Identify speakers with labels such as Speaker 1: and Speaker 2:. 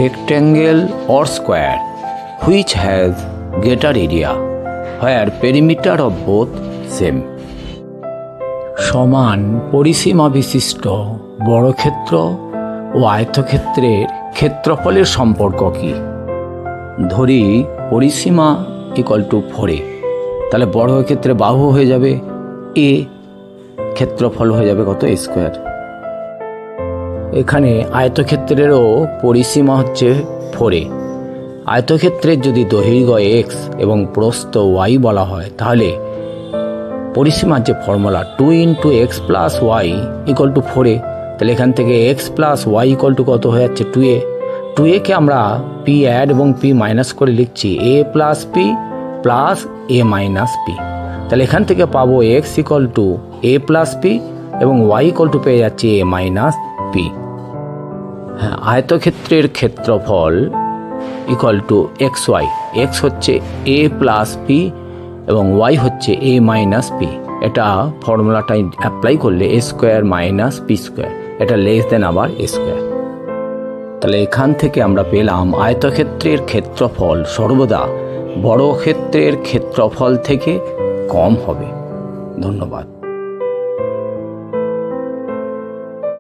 Speaker 1: rectangle or square which has greater area where perimeter of both same. সমান পরিসীমা বিশিষ্ট বর্গক্ষেত্র ও আয়তক্ষেত্রের ক্ষেত্রফলের সম্পর্ক কি? ধরি পরিসীমা ইকুয়াল টু 4a, তাহলে বর্গক্ষেত্রে বাহু হয়ে যাবে a, ক্ষেত্রফল হয়ে যাবে কত? a square. এখানে আয়তক্ষেত্রেরও পরিসীমা হচ্ছে 4a। আয়তক্ষেত্রের যদি দৈর্ঘ্য x এবং প্রস্থ y বলা হয়, তাহলে পরিসীমার যে ফর্মুলা 2 × x + y = 4a, তাহলে এখান থেকে x + y = কত হয়ে যাচ্ছে? 2a। 2a কে আমরা p অ্যাড এবং p মাইনাস করে লিখছি a + p + a - p। তাহলে এখান থেকে পাবো x = a + p এবং y = পেয়ে যাচ্ছি a - p। হ্যাঁ, আয়তক্ষেত্রের ক্ষেত্রফল = xy। x হচ্ছে a + p এবং y হচ্ছে a - p। এটা ফর্মুলাটা অ্যাপ্লাই করলে a² - p², এটা লেস দেন আবার a²। তাহলে এখান থেকে আমরা পেলাম আয়তক্ষেত্রের ক্ষেত্রফল সর্বদা বর্গক্ষেত্রের ক্ষেত্রফল থেকে কম হবে। ধন্যবাদ।